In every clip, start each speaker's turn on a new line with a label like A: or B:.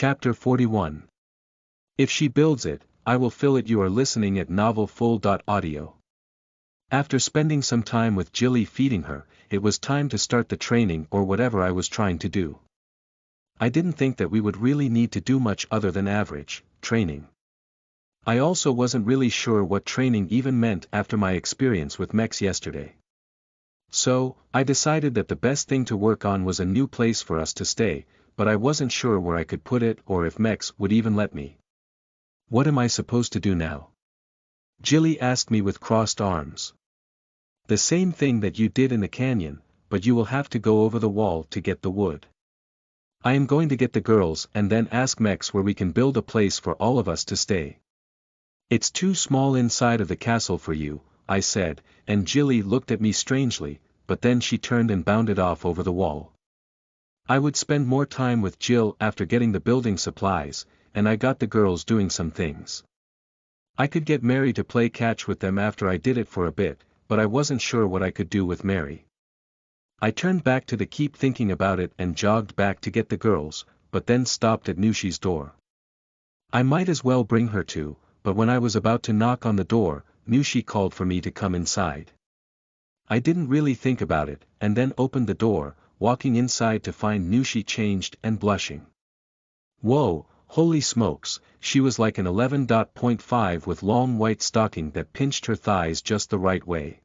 A: Chapter 41. If she builds it, I will fill it. You are listening at novelfull.audio. After spending some time with Jilly feeding her, it was time to start the training or whatever I was trying to do. I didn't think that we would really need to do much other than average training. I also wasn't really sure what training even meant after my experience with Mex yesterday. So, I decided that the best thing to work on was a new place for us to stay, but I wasn't sure where I could put it or if Mex would even let me. What am I supposed to do now? Jilly asked me with crossed arms. The same thing that you did in the canyon, but you will have to go over the wall to get the wood. I am going to get the girls and then ask Mex where we can build a place for all of us to stay. It's too small inside of the castle for you, I said, and Jilly looked at me strangely, but then she turned and bounded off over the wall. I would spend more time with Jill after getting the building supplies, and I got the girls doing some things. I could get Mary to play catch with them after I did it for a bit, but I wasn't sure what I could do with Mary. I turned back to the keep thinking about it and jogged back to get the girls, but then stopped at Nushi's door. I might as well bring her too, but when I was about to knock on the door, Nushi called for me to come inside. I didn't really think about it, and then opened the door, walking inside to find Nushi changed and blushing. Whoa, holy smokes, she was like an 11.5 with long white stocking that pinched her thighs just the right way.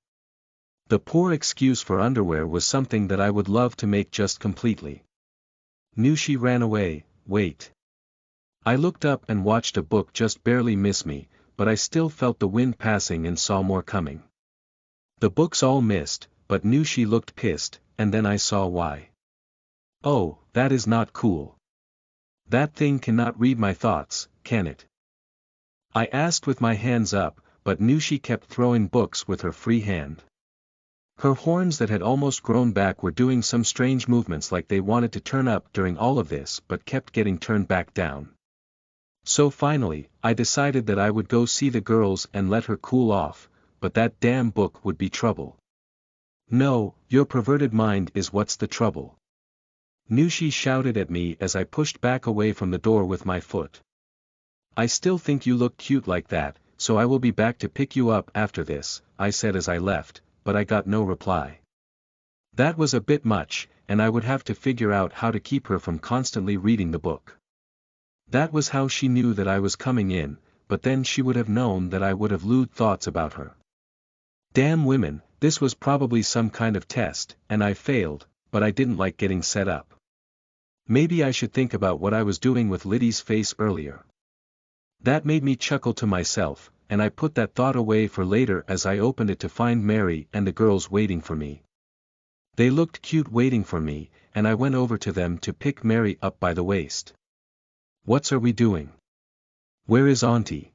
A: The poor excuse for underwear was something that I would love to make just completely. Nushi ran away. Wait. I looked up and watched a book just barely miss me, but I still felt the wind passing and saw more coming. The books all missed, but Nushi looked pissed, and then I saw why. Oh, that is not cool. That thing cannot read my thoughts, can it? I asked with my hands up, but Nushi kept throwing books with her free hand. Her horns that had almost grown back were doing some strange movements like they wanted to turn up during all of this but kept getting turned back down. So finally, I decided that I would go see the girls and let her cool off, but that damn book would be trouble. No, your perverted mind is what's the trouble. Nushi shouted at me as I pushed back away from the door with my foot. I still think you look cute like that, so I will be back to pick you up after this, I said as I left, but I got no reply. That was a bit much, and I would have to figure out how to keep her from constantly reading the book. That was how she knew that I was coming in, but then she would have known that I would have lewd thoughts about her. Damn women, this was probably some kind of test, and I failed, but I didn't like getting set up. Maybe I should think about what I was doing with Liddy's face earlier. That made me chuckle to myself, and I put that thought away for later as I opened it to find Mary and the girls waiting for me. They looked cute waiting for me, and I went over to them to pick Mary up by the waist. What's are we doing? Where is Auntie?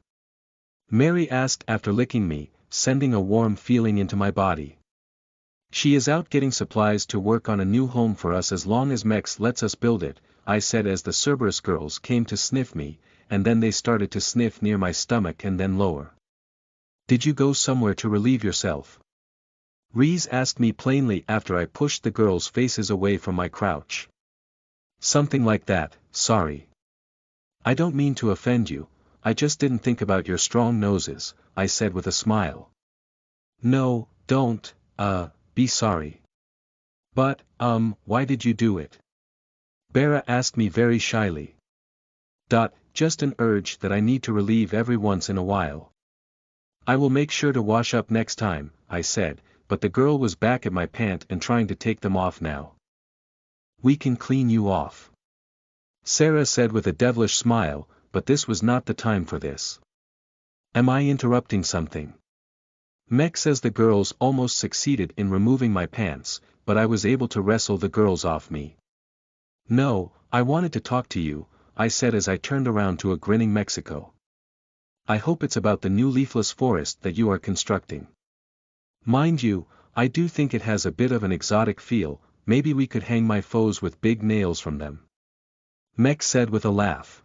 A: Mary asked after licking me, sending a warm feeling into my body. She is out getting supplies to work on a new home for us as long as Mex lets us build it, I said as the Cerberus girls came to sniff me, and then they started to sniff near my stomach and then lower. Did you go somewhere to relieve yourself? Reese asked me plainly after I pushed the girls' faces away from my crouch. Something like that, sorry. I don't mean to offend you, I just didn't think about your strong noses, I said with a smile. No, don't, be sorry. But, why did you do it? Bera asked me very shyly. Just an urge that I need to relieve every once in a while. I will make sure to wash up next time, I said, but the girl was back at my pant and trying to take them off now. We can clean you off. Sarah said with a devilish smile, but this was not the time for this. Am I interrupting something? Mex says the girls almost succeeded in removing my pants, but I was able to wrestle the girls off me. No, I wanted to talk to you, I said as I turned around to a grinning Mexico. I hope it's about the new leafless forest that you are constructing. Mind you, I do think it has a bit of an exotic feel, maybe we could hang my foes with big nails from them. Mex said with a laugh.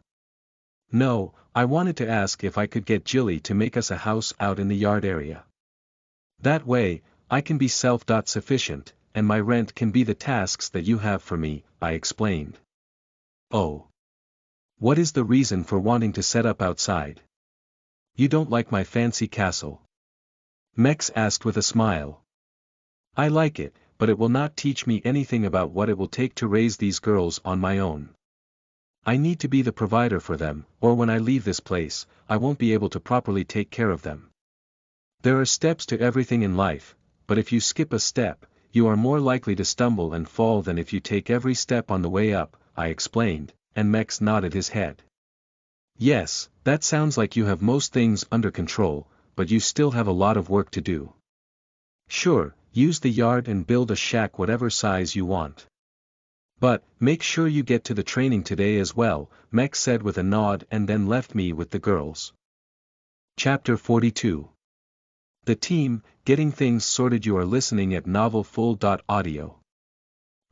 A: No, I wanted to ask if I could get Jilly to make us a house out in the yard area. That way, I can be self-sufficient, and my rent can be the tasks that you have for me, I explained. Oh. What is the reason for wanting to set up outside? You don't like my fancy castle? Mex asked with a smile. I like it, but it will not teach me anything about what it will take to raise these girls on my own. I need to be the provider for them, or when I leave this place, I won't be able to properly take care of them. There are steps to everything in life, but if you skip a step, you are more likely to stumble and fall than if you take every step on the way up, I explained, and Mex nodded his head. Yes, that sounds like you have most things under control, but you still have a lot of work to do. Sure, use the yard and build a shack whatever size you want. But, make sure you get to the training today as well, Mex said with a nod and then left me with the girls. Chapter 42. The team, getting things sorted. You are listening at novelfull.audio.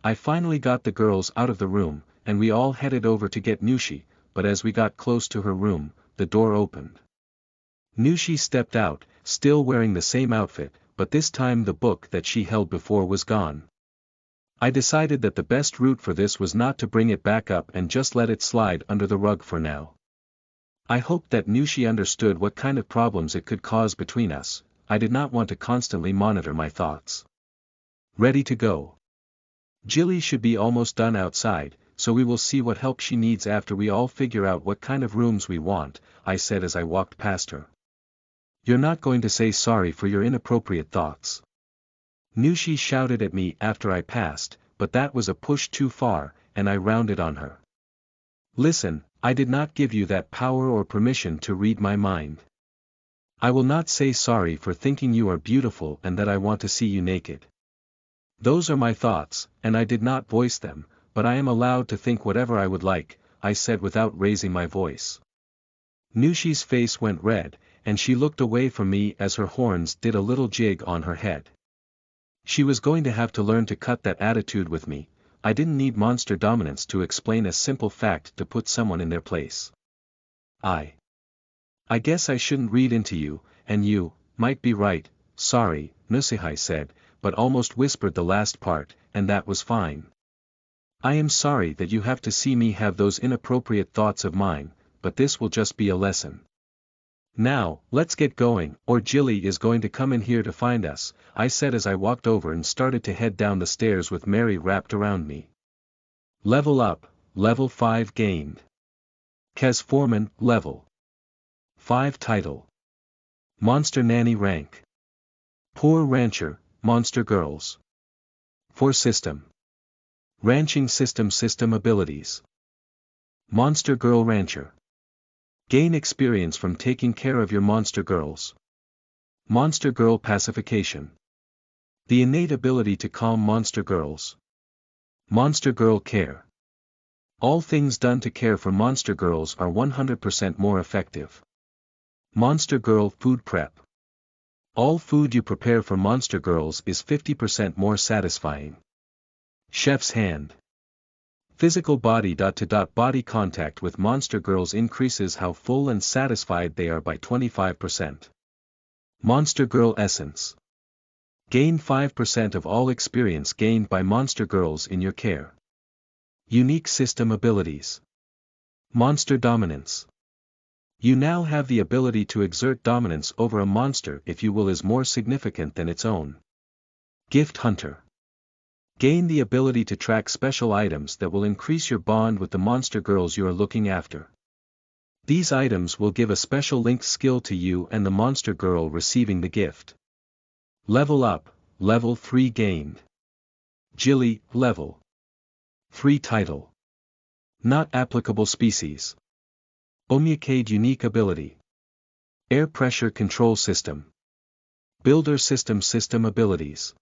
A: I finally got the girls out of the room, and we all headed over to get Nushi, but as we got close to her room, the door opened. Nushi stepped out, still wearing the same outfit, but this time the book that she held before was gone. I decided that the best route for this was not to bring it back up and just let it slide under the rug for now. I hoped that Nushi understood what kind of problems it could cause between us. I did not want to constantly monitor my thoughts. Ready to go. Jilly should be almost done outside, so we will see what help she needs after we all figure out what kind of rooms we want, I said as I walked past her. You're not going to say sorry for your inappropriate thoughts. Nushi shouted at me after I passed, but that was a push too far, and I rounded on her. Listen, I did not give you that power or permission to read my mind. I will not say sorry for thinking you are beautiful and that I want to see you naked. Those are my thoughts, and I did not voice them, but I am allowed to think whatever I would like, I said without raising my voice. Nushi's face went red, and she looked away from me as her horns did a little jig on her head. She was going to have to learn to cut that attitude with me. I didn't need monster dominance to explain a simple fact to put someone in their place. I guess I shouldn't read into you, and you might be right, sorry, Nusihai said, but almost whispered the last part, and that was fine. I am sorry that you have to see me have those inappropriate thoughts of mine, but this will just be a lesson. Now, let's get going, or Jilly is going to come in here to find us, I said as I walked over and started to head down the stairs with Mary wrapped around me. Level up, level 5 gained. Kes Foreman, level 5 title. Monster Nanny rank. Poor Rancher, Monster Girls. 4 system. Ranching system abilities. Monster Girl Rancher. Gain experience from taking care of your monster girls. Monster Girl Pacification. The innate ability to calm monster girls. Monster Girl Care. All things done to care for monster girls are 100% more effective. Monster Girl Food Prep. All food you prepare for monster girls is 50% more satisfying. Chef's Hand. Physical body-to-body contact with monster girls increases how full and satisfied they are by 25%. Monster Girl Essence. Gain 5% of all experience gained by monster girls in your care. Unique system abilities. Monster Dominance. You now have the ability to exert dominance over a monster if your will is more significant than its own. Gift Hunter. Gain the ability to track special items that will increase your bond with the monster girls you are looking after. These items will give a special linked skill to you and the monster girl receiving the gift. Level up, level 3 gained. Jilly, level 3 title. Not applicable species. Omyakade unique ability. Air pressure control system. Builder system abilities.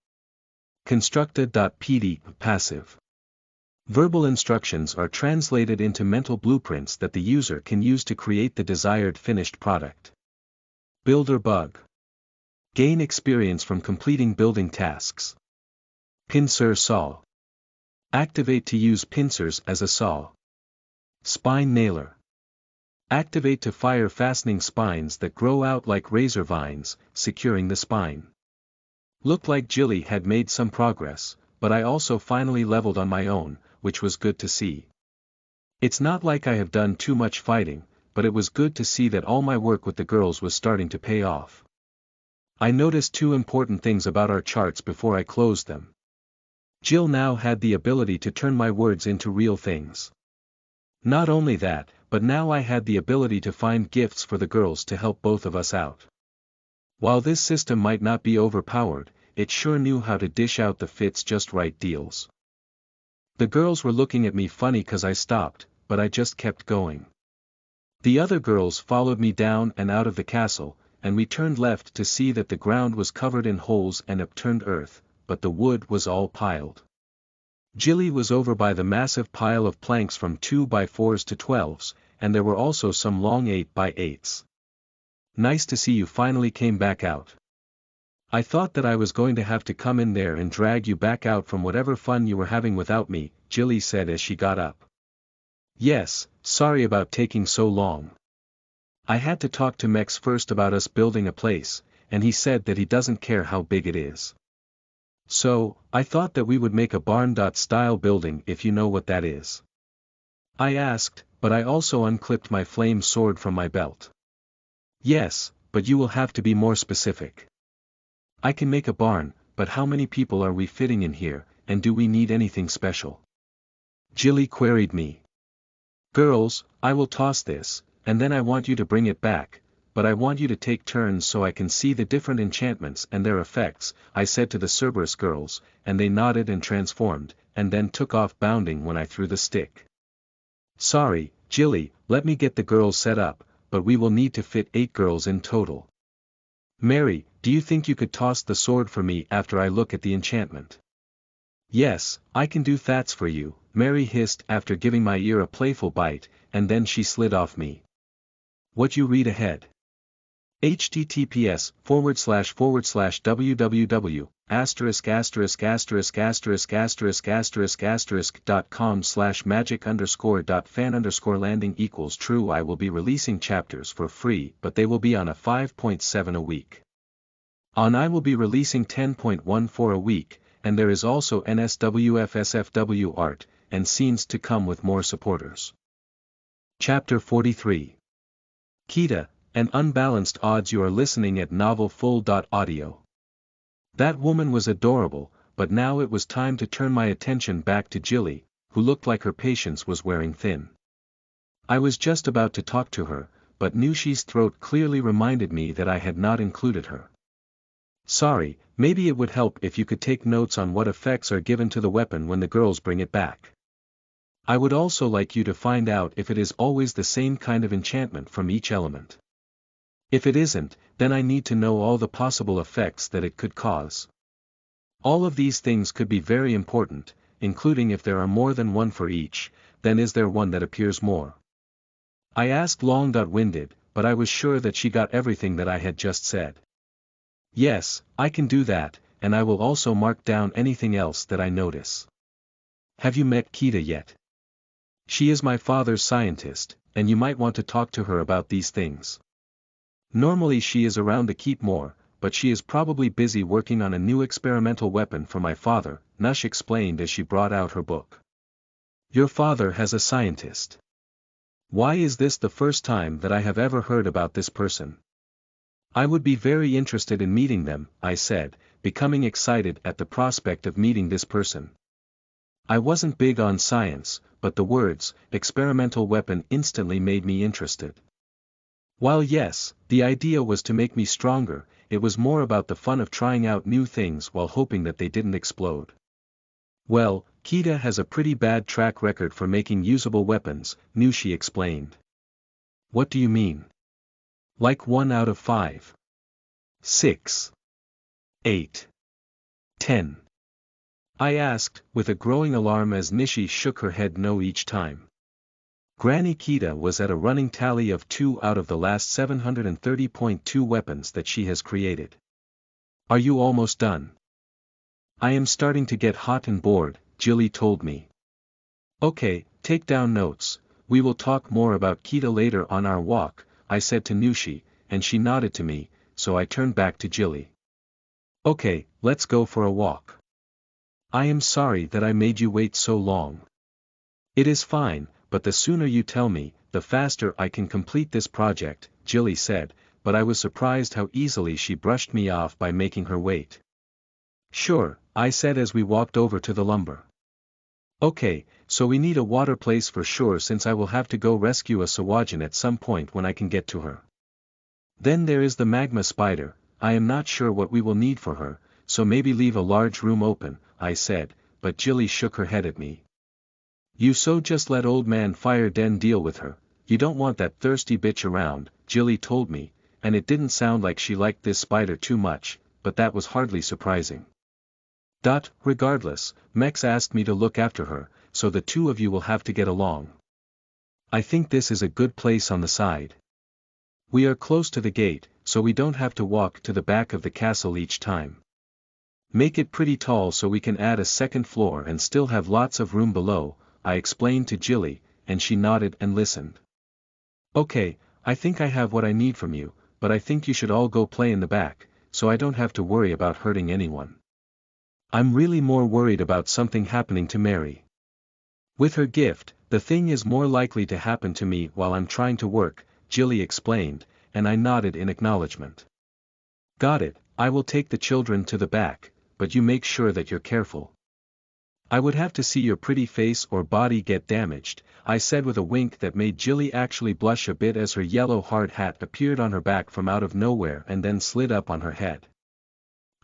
A: Constructed.pd passive. Verbal instructions are translated into mental blueprints that the user can use to create the desired finished product. Builder bug. Gain experience from completing building tasks. Pincer saw. Activate to use pincers as a saw. Spine nailer. Activate to fire fastening spines that grow out like razor vines, securing the spine. Looked like Jilly had made some progress, but I also finally leveled on my own, which was good to see. It's not like I have done too much fighting, but it was good to see that all my work with the girls was starting to pay off. I noticed two important things about our charts before I closed them. Jill now had the ability to turn my words into real things. Not only that, but now I had the ability to find gifts for the girls to help both of us out. While this system might not be overpowered, it sure knew how to dish out the fits just right deals. The girls were looking at me funny cause I stopped, but I just kept going. The other girls followed me down and out of the castle, and we turned left to see that the ground was covered in holes and upturned earth, but the wood was all piled. Jilly was over by the massive pile of planks from 2x4s to 12s, and there were also some long 8x8s. Nice to see you finally came back out. I thought that I was going to have to come in there and drag you back out from whatever fun you were having without me, Jilly said as she got up. Yes, sorry about taking so long. I had to talk to Mex first about us building a place, and he said that he doesn't care how big it is. So, I thought that we would make a barn-style building if you know what that is. I asked, but I also unclipped my flame sword from my belt. Yes, but you will have to be more specific. I can make a barn, but how many people are we fitting in here, and do we need anything special? Jilly queried me. Girls, I will toss this, and then I want you to bring it back, but I want you to take turns so I can see the different enchantments and their effects, I said to the Cerberus girls, and they nodded and transformed, and then took off bounding when I threw the stick. Sorry, Jilly, let me get the girls set up, but we will need to fit 8 girls in total. Mary, do you think you could toss the sword for me after I look at the enchantment? Yes, I can do that for you, Mary hissed after giving my ear a playful bite, and then she slid off me. What you read ahead? https://www.****.com/magic_fan_landing=true. I will be releasing chapters for free, but they will be on a 5.7 a week. I will be releasing 10.14 a week, and there is also NSWFSFW art, and scenes to come with more supporters. Chapter 43. Kita, and Unbalanced Odds. You are listening at novelfull.audio. That woman was adorable, but now it was time to turn my attention back to Jilly, who looked like her patience was wearing thin. I was just about to talk to her, but Nushi's throat clearly reminded me that I had not included her. Sorry, maybe it would help if you could take notes on what effects are given to the weapon when the girls bring it back. I would also like you to find out if it is always the same kind of enchantment from each element. If it isn't, then I need to know all the possible effects that it could cause. All of these things could be very important, including if there are more than one for each, then is there one that appears more? I asked long-winded, but I was sure that she got everything that I had just said. Yes, I can do that, and I will also mark down anything else that I notice. Have you met Kita yet? She is my father's scientist, and you might want to talk to her about these things. Normally she is around to keep more, but she is probably busy working on a new experimental weapon for my father, Nush explained as she brought out her book. Your father has a scientist. Why is this the first time that I have ever heard about this person? I would be very interested in meeting them, I said, becoming excited at the prospect of meeting this person. I wasn't big on science, but the words, experimental weapon instantly made me interested. While yes, the idea was to make me stronger, it was more about the fun of trying out new things while hoping that they didn't explode. Well, Kita has a pretty bad track record for making usable weapons, Nushi explained. What do you mean? Like 1 out of 5. 6. 8. 10. I asked, with a growing alarm as Nishi shook her head no each time. Granny Kita was at a running tally of 2 out of the last 730.2 weapons that she has created. Are you almost done? I am starting to get hot and bored, Jilly told me. Okay, take down notes, we will talk more about Kita later on our walk, I said to Nushi, and she nodded to me, so I turned back to Jilly. Okay, let's go for a walk. I am sorry that I made you wait so long. It is fine, but the sooner you tell me, the faster I can complete this project, Jilly said, but I was surprised how easily she brushed me off by making her wait. Sure, I said as we walked over to the lumber. Okay, so we need a water place for sure since I will have to go rescue a Sahuagin at some point when I can get to her. Then there is the magma spider. I am not sure what we will need for her, so maybe leave a large room open, I said, but Jilly shook her head at me. You so just let old man Fire Den deal with her, you don't want that thirsty bitch around, Jilly told me, and it didn't sound like she liked this spider too much, but that was hardly surprising. Regardless, Mex asked me to look after her, so the two of you will have to get along. I think this is a good place on the side. We are close to the gate, so we don't have to walk to the back of the castle each time. Make it pretty tall so we can add a second floor and still have lots of room below, I explained to Jilly, and she nodded and listened. Okay, I think I have what I need from you, but I think you should all go play in the back, so I don't have to worry about hurting anyone. I'm really more worried about something happening to Mary. With her gift, the thing is more likely to happen to me while I'm trying to work, Jilly explained, and I nodded in acknowledgement. Got it, I will take the children to the back, but you make sure that you're careful. I would have to see your pretty face or body get damaged, I said with a wink that made Jilly actually blush a bit as her yellow hard hat appeared on her back from out of nowhere and then slid up on her head.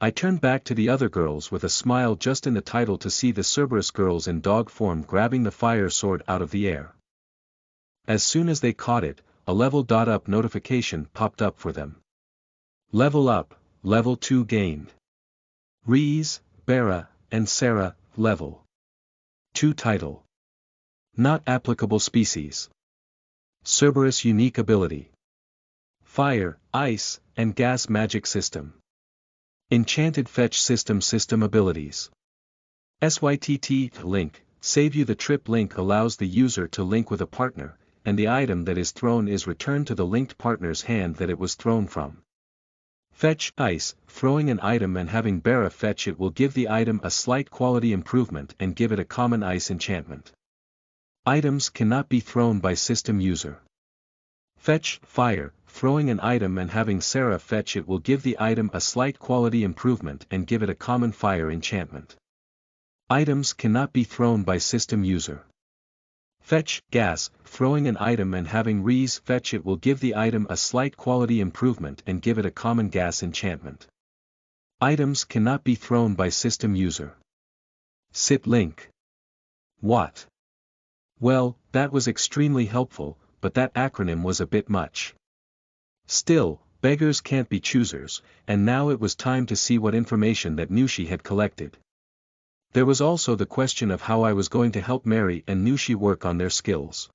A: I turned back to the other girls with a smile just in the title to see the Cerberus girls in dog form grabbing the fire sword out of the air. As soon as they caught it, a level up notification popped up for them. Level up, level 2 gained. Reese, Bera, and Sarah, level 2 title. Not applicable species. Cerberus unique ability. Fire, ice, and gas magic system. Enchanted fetch system abilities. SYTT link, save you the trip link allows the user to link with a partner, and the item that is thrown is returned to the linked partner's hand that it was thrown from. Fetch, ice, throwing an item and having Bera fetch it will give the item a slight quality improvement and give it a common ice enchantment. Items cannot be thrown by system user. Fetch, fire, throwing an item and having Sarah fetch it will give the item a slight quality improvement and give it a common fire enchantment. Items cannot be thrown by system user. Fetch, gas, throwing an item and having Reese fetch it will give the item a slight quality improvement and give it a common gas enchantment. Items cannot be thrown by system user. Sit link. What? Well, that was extremely helpful, but that acronym was a bit much. Still, beggars can't be choosers, and now it was time to see what information that Nushi had collected. There was also the question of how I was going to help Mary and Nushi work on their skills.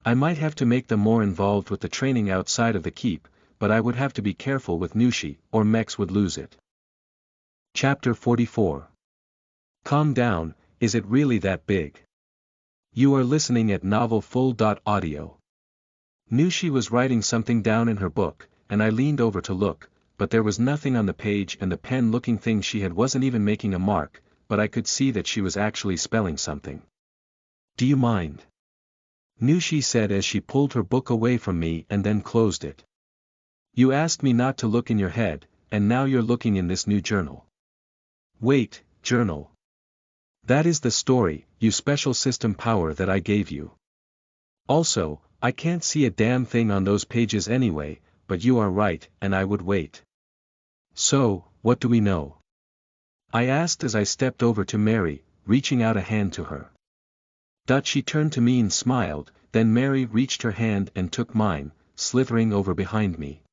A: I might have to make them more involved with the training outside of the keep, but I would have to be careful with Nushi, or Mex would lose it. Chapter 44. Calm down, is it really that big? You are listening at novelfull.audio. Nushi was writing something down in her book, and I leaned over to look, but there was nothing on the page and the pen-looking thing she had wasn't even making a mark, but I could see that she was actually spelling something. Do you mind? Nushi said as she pulled her book away from me and then closed it. You asked me not to look in your head, and now you're looking in this new journal. Wait, journal. That is the story, you special system power that I gave you. Also, I can't see a damn thing on those pages anyway, but you are right, and I would wait. So, what do we know? I asked as I stepped over to Mary, reaching out a hand to her. She turned to me and smiled, then Mary reached her hand and took mine, slithering over behind me.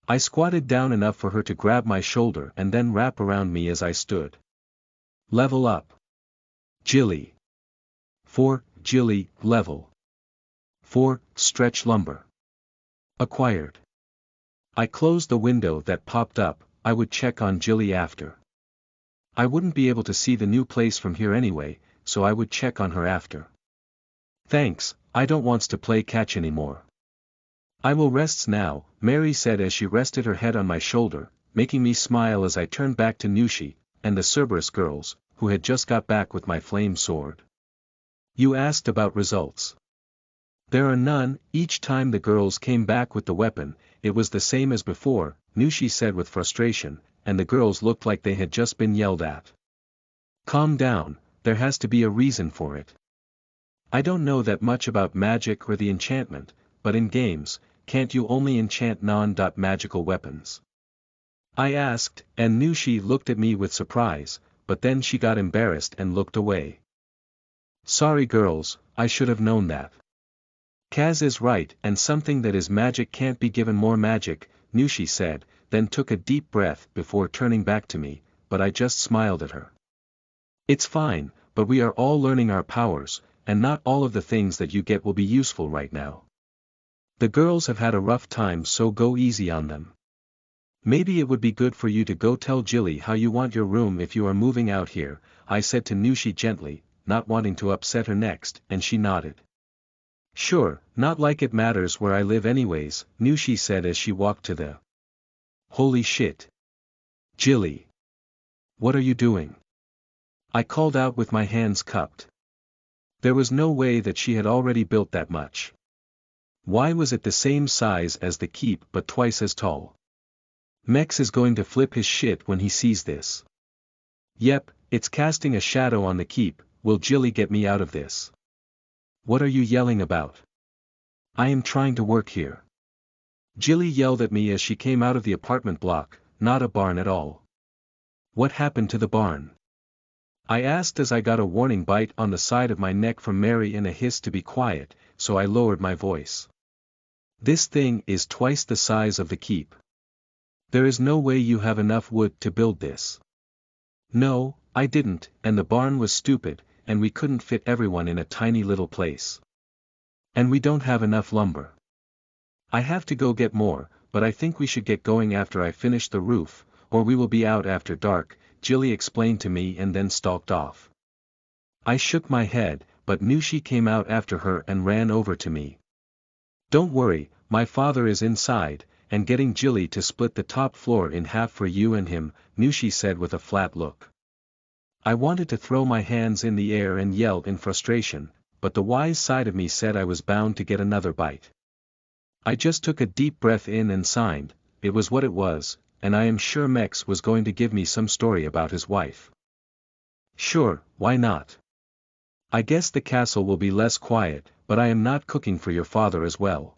A: I squatted down enough for her to grab my shoulder and then wrap around me as I stood. Level up. Jilly. 4, Jilly, level 4, stretch lumber. Acquired. I closed the window that popped up, I would check on Jilly after. I wouldn't be able to see the new place from here anyway, so I would check on her after. Thanks, I don't want to play catch anymore. I will rest now, Mary said as she rested her head on my shoulder, making me smile as I turned back to Nushi, and the Cerberus girls, who had just got back with my flame sword. You asked about results. There are none. Each time the girls came back with the weapon, it was the same as before, Nushi said with frustration, and the girls looked like they had just been yelled at. Calm down, there has to be a reason for it. I don't know that much about magic or the enchantment, but in games, can't you only enchant non-magical weapons? I asked, and Nushi looked at me with surprise, but then she got embarrassed and looked away. Sorry girls, I should have known that. Kaz is right, and something that is magic can't be given more magic, Nushi said, then took a deep breath before turning back to me, but I just smiled at her. It's fine, but we are all learning our powers, and not all of the things that you get will be useful right now. The girls have had a rough time, so go easy on them. Maybe it would be good for you to go tell Jilly how you want your room if you are moving out here, I said to Nushi gently, not wanting to upset her next, and she nodded. Sure, not like it matters where I live anyways, Nushi said as she walked to the... Holy shit. Jilly. What are you doing? I called out with my hands cupped. There was no way that she had already built that much. Why was it the same size as the keep but twice as tall? Mex is going to flip his shit when he sees this. Yep, it's casting a shadow on the keep. Will Jilly get me out of this? What are you yelling about? I am trying to work here. Jilly yelled at me as she came out of the apartment block, not a barn at all. What happened to the barn? I asked as I got a warning bite on the side of my neck from Mary and a hiss to be quiet, so I lowered my voice. This thing is twice the size of the keep. There is no way you have enough wood to build this. No, I didn't, and the barn was stupid, and we couldn't fit everyone in a tiny little place. And we don't have enough lumber. I have to go get more, but I think we should get going after I finish the roof, or we will be out after dark, Jilly explained to me and then stalked off. I shook my head, but Nushi came out after her and ran over to me. Don't worry, my father is inside, and getting Jilly to split the top floor in half for you and him, Nushi said with a flat look. I wanted to throw my hands in the air and yell in frustration, but the wise side of me said I was bound to get another bite. I just took a deep breath in and signed, it was what it was, and I am sure Mex was going to give me some story about his wife. Sure, why not? I guess the castle will be less quiet, but I am not cooking for your father as well.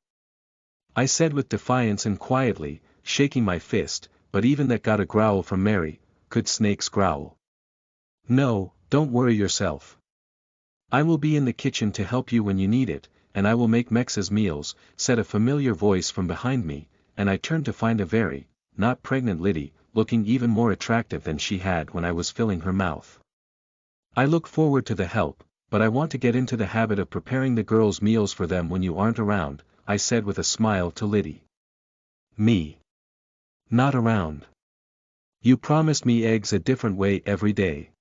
A: I said with defiance and quietly, shaking my fist, but even that got a growl from Mary. Could snakes growl? No, don't worry yourself. I will be in the kitchen to help you when you need it, and I will make Mex's meals, said a familiar voice from behind me, and I turned to find a very, not pregnant Liddy, looking even more attractive than she had when I was filling her mouth. I look forward to the help, but I want to get into the habit of preparing the girls' meals for them when you aren't around, I said with a smile to Liddy. Me? Not around. You promised me eggs a different way every day.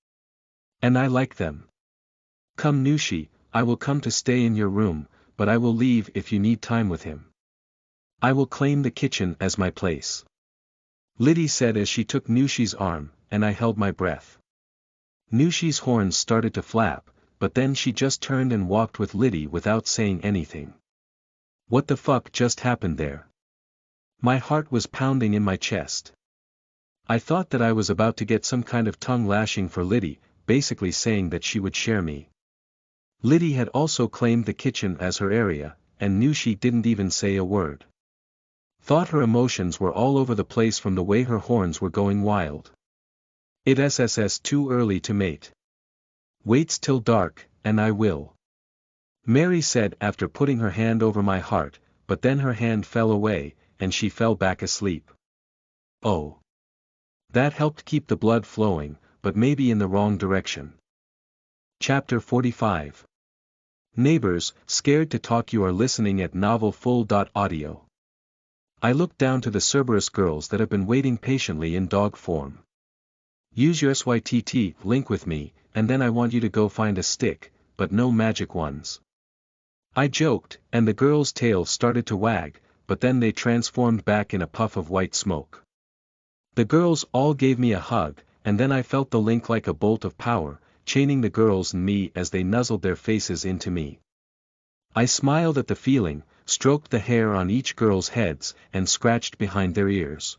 A: And I like them. Come Nushi, I will come to stay in your room, but I will leave if you need time with him. I will claim the kitchen as my place. Liddy said as she took Nushi's arm, and I held my breath. Nushi's horns started to flap, but then she just turned and walked with Liddy without saying anything. What the fuck just happened there? My heart was pounding in my chest. I thought that I was about to get some kind of tongue lashing for Liddy, basically saying that she would share me. Liddy had also claimed the kitchen as her area, and Nushi didn't even say a word. Thought her emotions were all over the place from the way her horns were going wild. It's too early to mate. Waits till dark, and I will. Mary said after putting her hand over my heart, but then her hand fell away, and she fell back asleep. Oh. That helped keep the blood flowing, but maybe in the wrong direction. Chapter 45. Neighbors, scared to talk. You are listening at novelfull.audio. I looked down to the Cerberus girls that have been waiting patiently in dog form. Use your SYTT link with me, and then I want you to go find a stick, but no magic ones. I joked, and the girls' tails started to wag, but then they transformed back in a puff of white smoke. The girls all gave me a hug, and then I felt the link like a bolt of power, chaining the girls and me as they nuzzled their faces into me. I smiled at the feeling, stroked the hair on each girl's heads, and scratched behind their ears.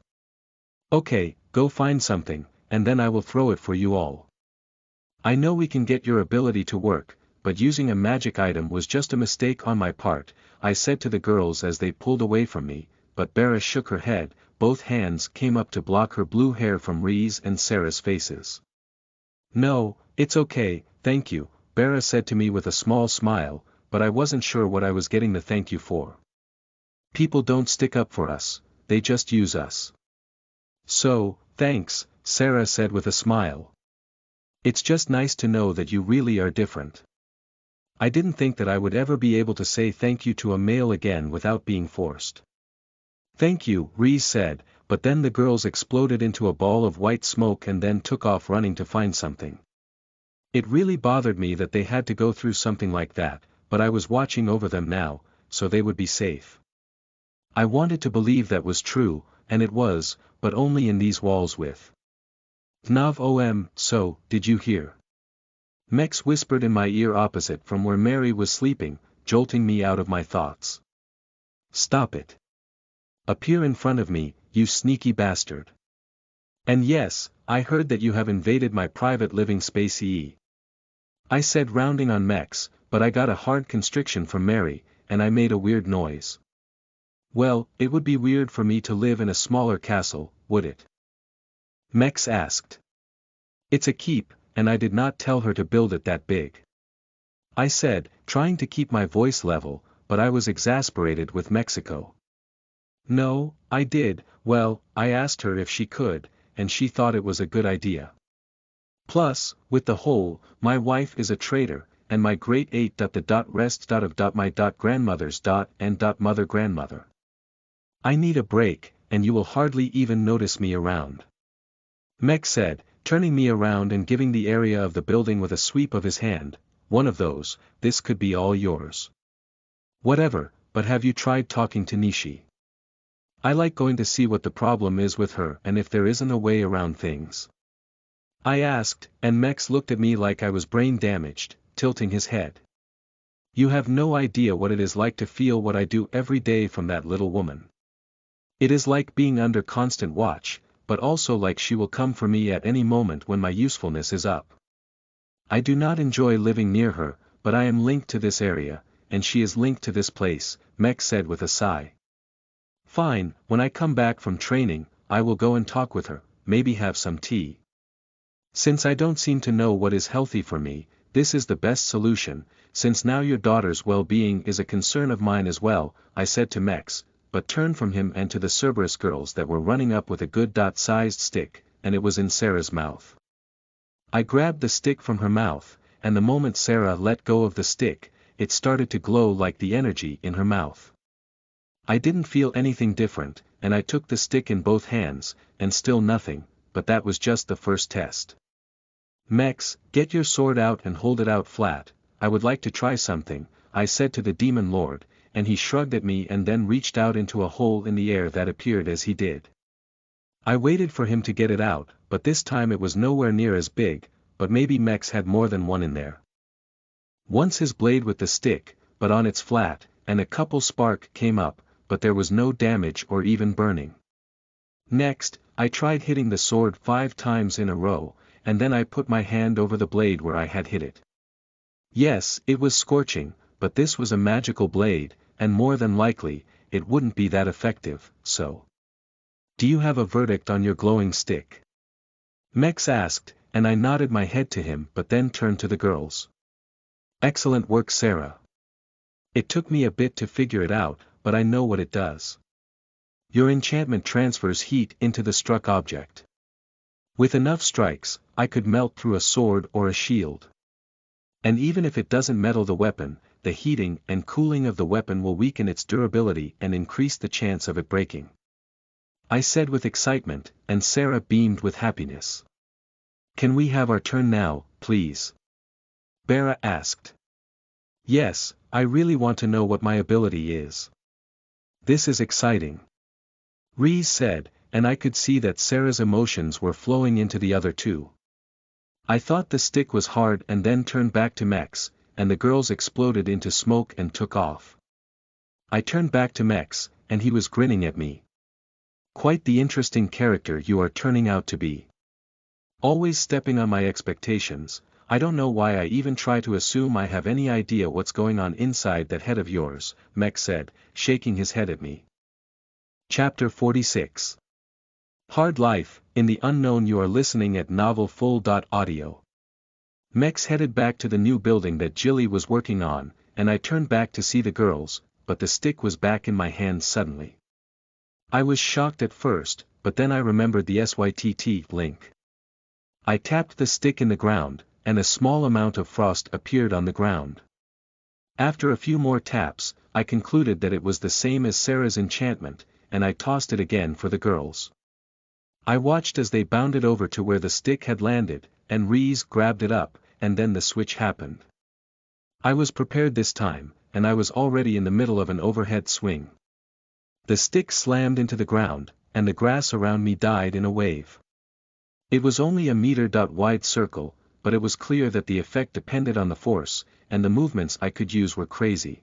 A: Okay, go find something, and then I will throw it for you all. I know we can get your ability to work, but using a magic item was just a mistake on my part, I said to the girls as they pulled away from me, but Bera shook her head, both hands came up to block her blue hair from Ree's and Sarah's faces. No, it's okay, thank you, Bera said to me with a small smile, but I wasn't sure what I was getting the thank you for. People don't stick up for us, they just use us. So, thanks, Sarah said with a smile. It's just nice to know that you really are different. I didn't think that I would ever be able to say thank you to a male again without being forced. Thank you, Reese said, but then the girls exploded into a ball of white smoke and then took off running to find something. It really bothered me that they had to go through something like that, but I was watching over them now, so they would be safe. I wanted to believe that was true, and it was, but only in these walls with Gnav so, did you hear? Mex whispered in my ear opposite from where Mary was sleeping, jolting me out of my thoughts. Stop it. Appear in front of me, you sneaky bastard. And yes, I heard that you have invaded my private living space. I said, rounding on Mex, but I got a hard constriction from Mary, and I made a weird noise. Well, it would be weird for me to live in a smaller castle, would it? Mex asked. It's a keep, and I did not tell her to build it that big. I said, trying to keep my voice level, but I was exasperated with Mexico. No, I did, well, I asked her if she could, and she thought it was a good idea. Plus, with the whole, my wife is a traitor, and my great eight the rest of my grandmother's and mother grandmother. I need a break, and you will hardly even notice me around. Mex said, turning me around and giving the area of the building with a sweep of his hand, one of those, this could be all yours. Whatever, but have you tried talking to Nishi? I like going to see what the problem is with her and if there isn't a way around things. I asked, and Mex looked at me like I was brain damaged, tilting his head. You have no idea what it is like to feel what I do every day from that little woman. It is like being under constant watch, but also like she will come for me at any moment when my usefulness is up. I do not enjoy living near her, but I am linked to this area, and she is linked to this place, Mex said with a sigh. Fine, when I come back from training, I will go and talk with her, maybe have some tea. Since I don't seem to know what is healthy for me, this is the best solution, since now your daughter's well-being is a concern of mine as well, I said to Mex, but turned from him and to the Cerberus girls that were running up with a good-sized stick, and it was in Sarah's mouth. I grabbed the stick from her mouth, and the moment Sarah let go of the stick, it started to glow like the energy in her mouth. I didn't feel anything different, and I took the stick in both hands, and still nothing, but that was just the first test. Mex, get your sword out and hold it out flat, I would like to try something, I said to the Demon Lord, and he shrugged at me and then reached out into a hole in the air that appeared as he did. I waited for him to get it out, but this time it was nowhere near as big, but maybe Mex had more than one in there. Once his blade with the stick, but on its flat, and a couple spark came up, but there was no damage or even burning. Next, I tried hitting the sword 5 times in a row, and then I put my hand over the blade where I had hit it. Yes, it was scorching, but this was a magical blade, and more than likely, it wouldn't be that effective, so. Do you have a verdict on your glowing stick? Mex asked, and I nodded my head to him but then turned to the girls. Excellent work, Sarah. It took me a bit to figure it out, but I know what it does. Your enchantment transfers heat into the struck object. With enough strikes, I could melt through a sword or a shield. And even if it doesn't metal the weapon, the heating and cooling of the weapon will weaken its durability and increase the chance of it breaking. I said with excitement, and Sarah beamed with happiness. Can we have our turn now, please? Bera asked. Yes, I really want to know what my ability is. This is exciting. Reese said, and I could see that Sarah's emotions were flowing into the other two. I thought the stick was hard and then turned back to Mex, and the girls exploded into smoke and took off. I turned back to Mex, and he was grinning at me. Quite the interesting character you are turning out to be. Always stepping on my expectations. I don't know why I even try to assume I have any idea what's going on inside that head of yours, Mex said, shaking his head at me. Chapter 46. Hard Life, in the Unknown. You are listening at novelfull.audio. Mex headed back to the new building that Jilly was working on, and I turned back to see the girls, but the stick was back in my hand suddenly. I was shocked at first, but then I remembered the SYTT link. I tapped the stick in the ground, and a small amount of frost appeared on the ground. After a few more taps, I concluded that it was the same as Sarah's enchantment, and I tossed it again for the girls. I watched as they bounded over to where the stick had landed, and Reese grabbed it up, and then the switch happened. I was prepared this time, and I was already in the middle of an overhead swing. The stick slammed into the ground, and the grass around me died in a wave. It was only a meter-wide circle, but it was clear that the effect depended on the force, and the movements I could use were crazy.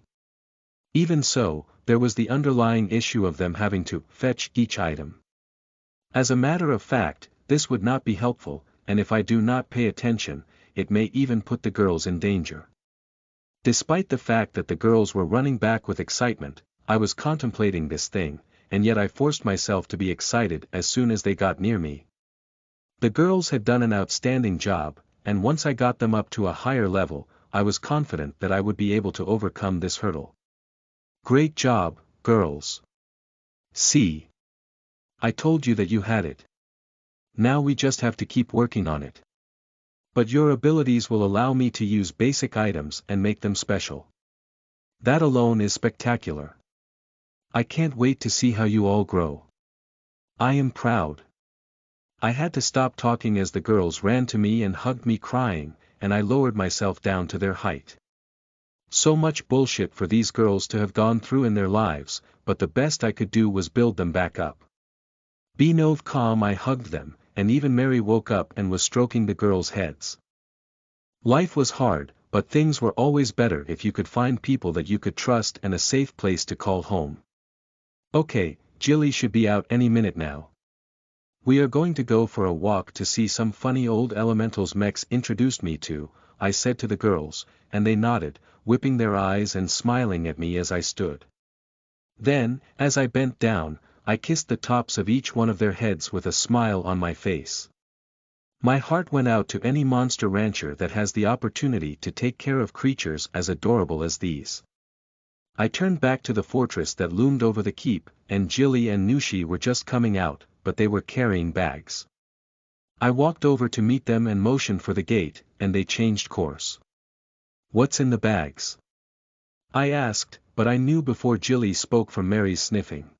A: Even so, there was the underlying issue of them having to fetch each item. As a matter of fact, this would not be helpful, and if I do not pay attention, it may even put the girls in danger. Despite the fact that the girls were running back with excitement, I was contemplating this thing, and yet I forced myself to be excited as soon as they got near me. The girls had done an outstanding job, and once I got them up to a higher level, I was confident that I would be able to overcome this hurdle. Great job, girls. See? I told you that you had it. Now we just have to keep working on it. But your abilities will allow me to use basic items and make them special. That alone is spectacular. I can't wait to see how you all grow. I am proud. I had to stop talking as the girls ran to me and hugged me crying, and I lowered myself down to their height. So much bullshit for these girls to have gone through in their lives, but the best I could do was build them back up. Be nov calm. I hugged them, and even Mary woke up and was stroking the girls' heads. Life was hard, but things were always better if you could find people that you could trust and a safe place to call home. Okay, Jilly should be out any minute now. We are going to go for a walk to see some funny old elementals Mex introduced me to, I said to the girls, and they nodded, whipping their eyes and smiling at me as I stood. Then, as I bent down, I kissed the tops of each one of their heads with a smile on my face. My heart went out to any monster rancher that has the opportunity to take care of creatures as adorable as these. I turned back to the fortress that loomed over the keep, and Jilly and Nushi were just coming out, but they were carrying bags. I walked over to meet them and motioned for the gate, and they changed course. What's in the bags? I asked, but I knew before Jilly spoke from Mary's sniffing.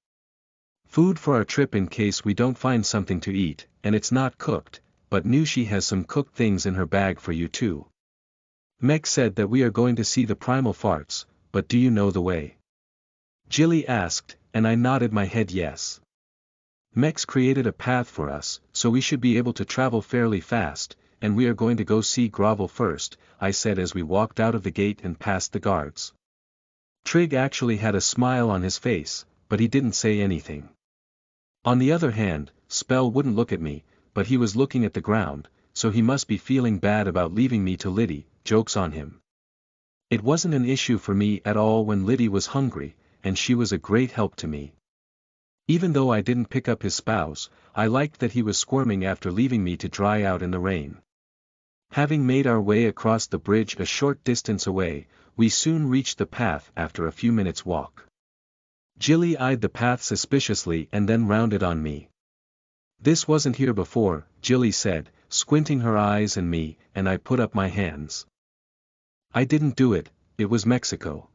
A: Food for our trip in case we don't find something to eat, and it's not cooked, but Nushi has some cooked things in her bag for you too. Meg said that we are going to see the primal farts, but do you know the way? Jilly asked, and I nodded my head yes. Mex created a path for us, so we should be able to travel fairly fast, and we are going to go see Grovel first, I said as we walked out of the gate and past the guards. Trig actually had a smile on his face, but he didn't say anything. On the other hand, Spell wouldn't look at me, but he was looking at the ground, so he must be feeling bad about leaving me to Liddy, jokes on him. It wasn't an issue for me at all when Liddy was hungry, and she was a great help to me. Even though I didn't pick up his spouse, I liked that he was squirming after leaving me to dry out in the rain. Having made our way across the bridge a short distance away, we soon reached the path after a few minutes' walk. Jilly eyed the path suspiciously and then rounded on me. This wasn't here before, Jilly said, squinting her eyes at me, and I put up my hands. I didn't do it, it was Mexico.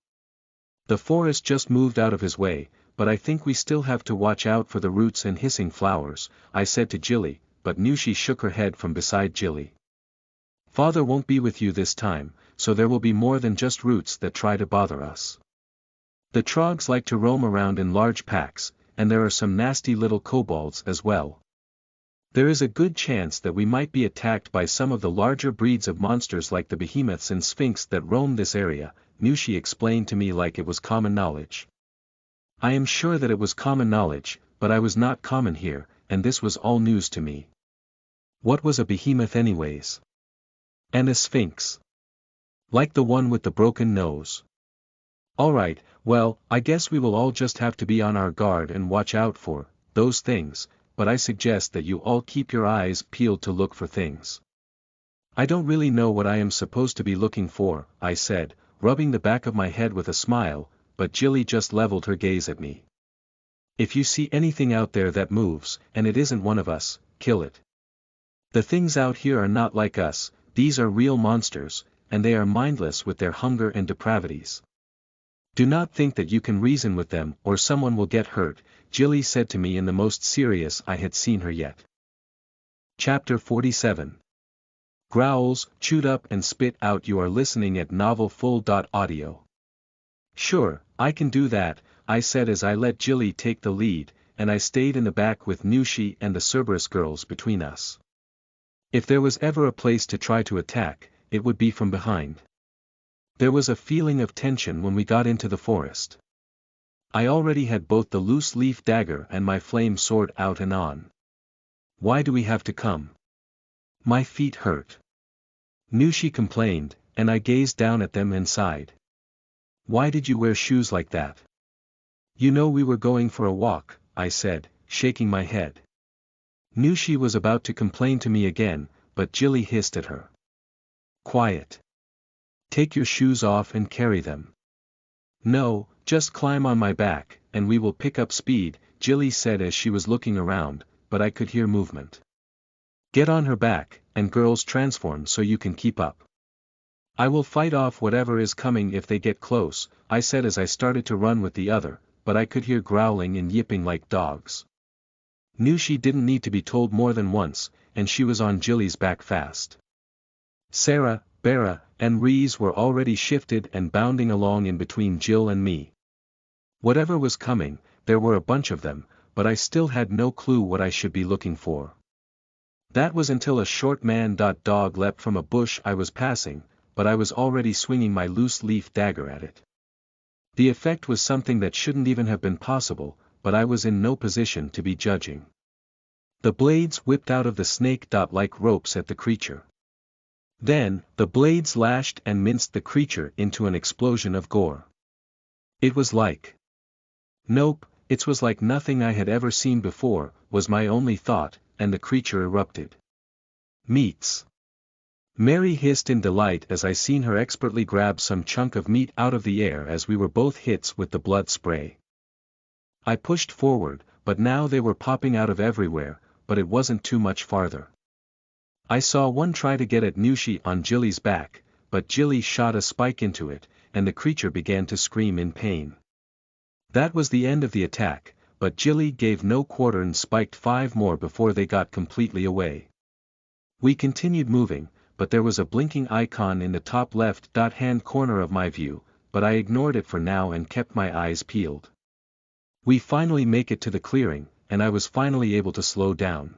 A: The forest just moved out of his way, but I think we still have to watch out for the roots and hissing flowers, I said to Jilly, but Nushi shook her head from beside Jilly. Father won't be with you this time, so there will be more than just roots that try to bother us. The trogs like to roam around in large packs, and there are some nasty little kobolds as well. There is a good chance that we might be attacked by some of the larger breeds of monsters like the behemoths and sphinx that roam this area, Nushi explained to me like it was common knowledge. I am sure that it was common knowledge, but I was not common here, and this was all news to me. What was a behemoth anyways? And a sphinx? Like the one with the broken nose. Alright, well, I guess we will all just have to be on our guard and watch out for those things, but I suggest that you all keep your eyes peeled to look for things. I don't really know what I am supposed to be looking for, I said, rubbing the back of my head with a smile, but Jilly just leveled her gaze at me. If you see anything out there that moves, and it isn't one of us, kill it. The things out here are not like us, these are real monsters, and they are mindless with their hunger and depravities. Do not think that you can reason with them or someone will get hurt, Jilly said to me in the most serious I had seen her yet. Chapter 47. Growls, chewed up and spit out. You are listening at novelfull.audio. Sure, I can do that, I said as I let Jilly take the lead, and I stayed in the back with Nushi and the Cerberus girls between us. If there was ever a place to try to attack, it would be from behind. There was a feeling of tension when we got into the forest. I already had both the loose leaf dagger and my flame sword out and on. Why do we have to come? My feet hurt. Nushi complained, and I gazed down at them and sighed. Why did you wear shoes like that? You know we were going for a walk, I said, shaking my head. Nushi was about to complain to me again, but Jilly hissed at her. Quiet. Take your shoes off and carry them. No, just climb on my back, and we will pick up speed, Jilly said as she was looking around, but I could hear movement. Get on her back, and girls transform so you can keep up. I will fight off whatever is coming if they get close, I said as I started to run with the other, but I could hear growling and yipping like dogs. Nushi didn't need to be told more than once, and she was on Jilly's back fast. Sarah, Bara, and Reese were already shifted and bounding along in between Jill and me. Whatever was coming, there were a bunch of them, but I still had no clue what I should be looking for. That was until a short man-dog leapt from a bush I was passing, but I was already swinging my loose leaf dagger at it. The effect was something that shouldn't even have been possible, but I was in no position to be judging. The blades whipped out of the snake like ropes at the creature. Then, the blades lashed and minced the creature into an explosion of gore. It was like... Nope, it was like nothing I had ever seen before, was my only thought, and the creature erupted. Meats. Mary hissed in delight as I seen her expertly grab some chunk of meat out of the air as we were both hits with the blood spray. I pushed forward, but now they were popping out of everywhere, but it wasn't too much farther. I saw one try to get at Nushi on Jilly's back, but Jilly shot a spike into it, and the creature began to scream in pain. That was the end of the attack, but Jilly gave no quarter and spiked 5 more before they got completely away. We continued moving, but there was a blinking icon in the top left-hand corner of my view, but I ignored it for now and kept my eyes peeled. We finally make it to the clearing, and I was finally able to slow down.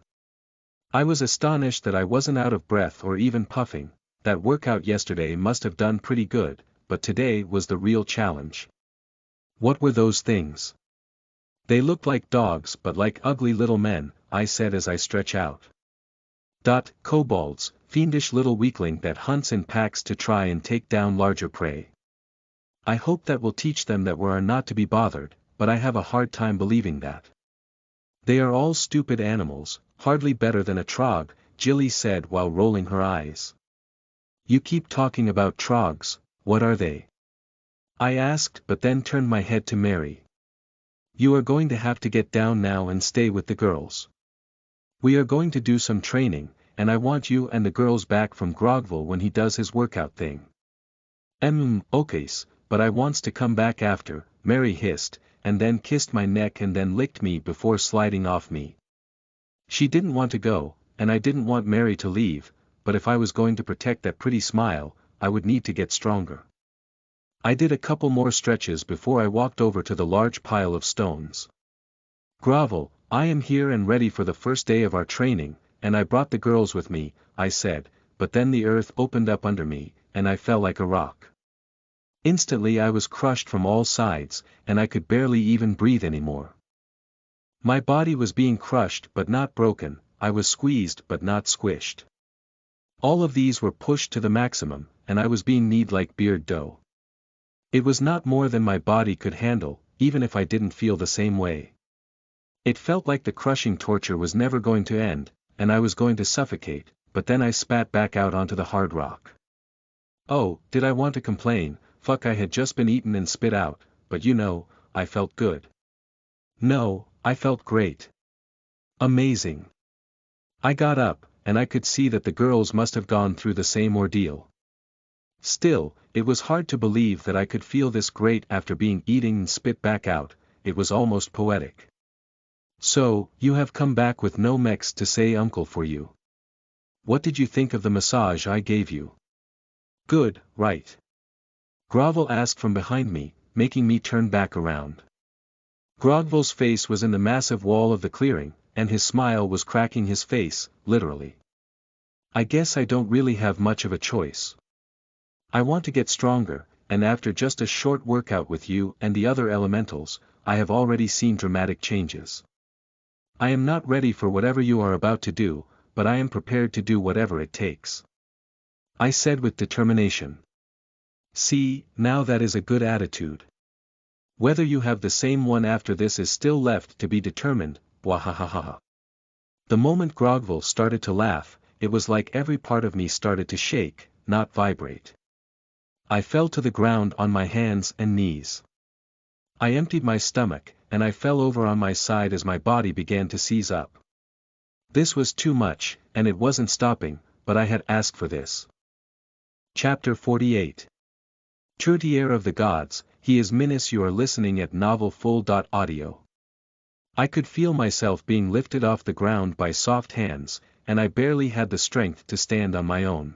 A: I was astonished that I wasn't out of breath or even puffing. That workout yesterday must have done pretty good, but today was the real challenge. What were those things? They looked like dogs but like ugly little men, I said as I stretch out. Kobolds, fiendish little weakling that hunts in packs to try and take down larger prey. I hope that will teach them that we are not to be bothered, but I have a hard time believing that. They are all stupid animals, hardly better than a trog, Jilly said while rolling her eyes. You keep talking about trogs, what are they? I asked but then turned my head to Mary. You are going to have to get down now and stay with the girls. We are going to do some training, and I want you and the girls back from Grogville when he does his workout thing. Okays, but I wants to come back after, Mary hissed, and then kissed my neck and then licked me before sliding off me. She didn't want to go, and I didn't want Mary to leave, but if I was going to protect that pretty smile, I would need to get stronger. I did a couple more stretches before I walked over to the large pile of stones. Grovel, I am here and ready for the first day of our training, and I brought the girls with me, I said, but then the earth opened up under me, and I fell like a rock. Instantly I was crushed from all sides, and I could barely even breathe anymore. My body was being crushed but not broken, I was squeezed but not squished. All of these were pushed to the maximum, and I was being kneaded like beard dough. It was not more than my body could handle, even if I didn't feel the same way. It felt like the crushing torture was never going to end, and I was going to suffocate, but then I spat back out onto the hard rock. Oh, did I want to complain? Fuck, I had just been eaten and spit out, but I felt good. No, I felt great. Amazing. I got up, and I could see that the girls must have gone through the same ordeal. Still, it was hard to believe that I could feel this great after being eaten and spit back out. It was almost poetic. So, you have come back with no mechs to say uncle for you. What did you think of the massage I gave you? Good, right? Grogville asked from behind me, making me turn back around. Grogville's face was in the massive wall of the clearing, and his smile was cracking his face, literally. I guess I don't really have much of a choice. I want to get stronger, and after just a short workout with you and the other elementals, I have already seen dramatic changes. I am not ready for whatever you are about to do, but I am prepared to do whatever it takes. I said with determination. See, now that is a good attitude. Whether you have the same one after this is still left to be determined, wahahaha. The moment Grogville started to laugh, it was like every part of me started to shake, not vibrate. I fell to the ground on my hands and knees. I emptied my stomach, and I fell over on my side as my body began to seize up. This was too much, and it wasn't stopping, but I had asked for this. Chapter 48. Courtier of the Gods, he is Minas. You are listening at novelfull.audio. I could feel myself being lifted off the ground by soft hands, and I barely had the strength to stand on my own.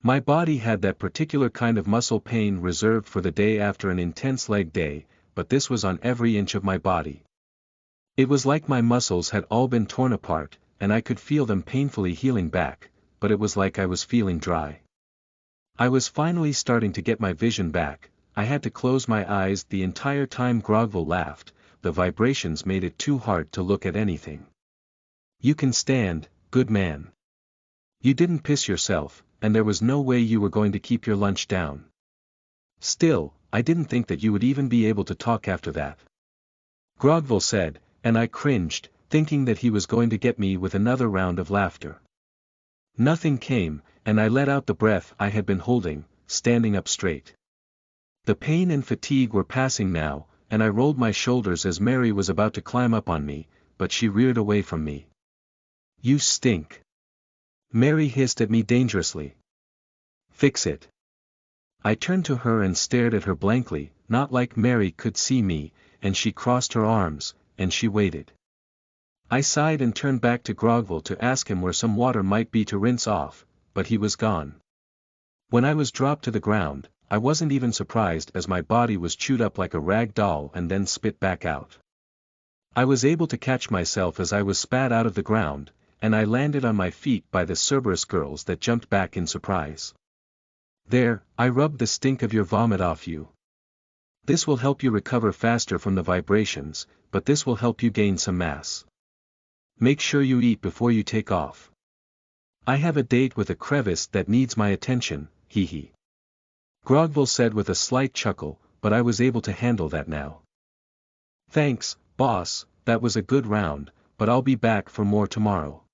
A: My body had that particular kind of muscle pain reserved for the day after an intense leg day, but this was on every inch of my body. It was like my muscles had all been torn apart, and I could feel them painfully healing back, but it was like I was feeling dry. I was finally starting to get my vision back. I had to close my eyes the entire time Grogville laughed. The vibrations made it too hard to look at anything. You can stand, good man. You didn't piss yourself, and there was no way you were going to keep your lunch down. Still, I didn't think that you would even be able to talk after that. Grogville said, and I cringed, thinking that he was going to get me with another round of laughter. Nothing came, and I let out the breath I had been holding, standing up straight. The pain and fatigue were passing now, and I rolled my shoulders as Mary was about to climb up on me, but she reared away from me. You stink. Mary hissed at me dangerously. Fix it. I turned to her and stared at her blankly, not like Mary could see me, and she crossed her arms, and she waited. I sighed and turned back to Grogville to ask him where some water might be to rinse off, but he was gone. When I was dropped to the ground, I wasn't even surprised as my body was chewed up like a rag doll and then spit back out. I was able to catch myself as I was spat out of the ground, and I landed on my feet by the Cerberus girls that jumped back in surprise. There, I rubbed the stink of your vomit off you. This will help you recover faster from the vibrations, but this will help you gain some mass. Make sure you eat before you take off. I have a date with a crevice that needs my attention, hee hee. Grogville said with a slight chuckle, but I was able to handle that now. Thanks, boss, that was a good round, but I'll be back for more tomorrow.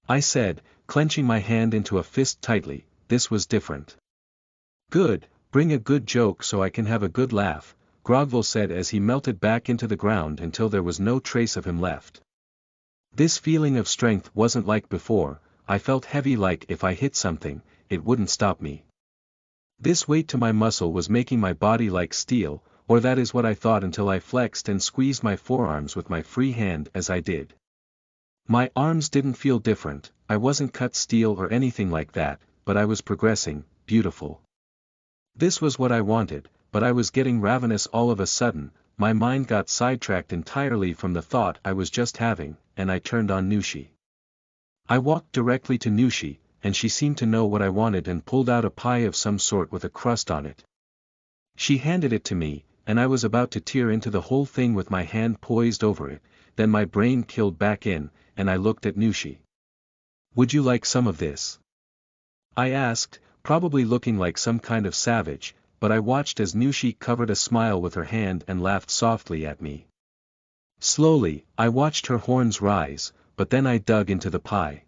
A: I said, clenching my hand into a fist tightly. This was different. Good, bring a good joke so I can have a good laugh, Grogville said as he melted back into the ground until there was no trace of him left. This feeling of strength wasn't like before. I felt heavy, like if I hit something, it wouldn't stop me. This weight to my muscle was making my body like steel, or that is what I thought until I flexed and squeezed my forearms with my free hand as I did. My arms didn't feel different, I wasn't cut steel or anything like that, but I was progressing, beautiful. This was what I wanted, but I was getting ravenous all of a sudden. my mind got sidetracked entirely from the thought I was just having, and I turned on Nushi. I walked directly to Nushi, and she seemed to know what I wanted and pulled out a pie of some sort with a crust on it. She handed it to me, and I was about to tear into the whole thing with my hand poised over it, then my brain killed back in, and I looked at Nushi. "Would you like some of this?" I asked, probably looking like some kind of savage, but I watched as Nushi covered a smile with her hand and laughed softly at me. Slowly, I watched her horns rise, but then I dug into the pie.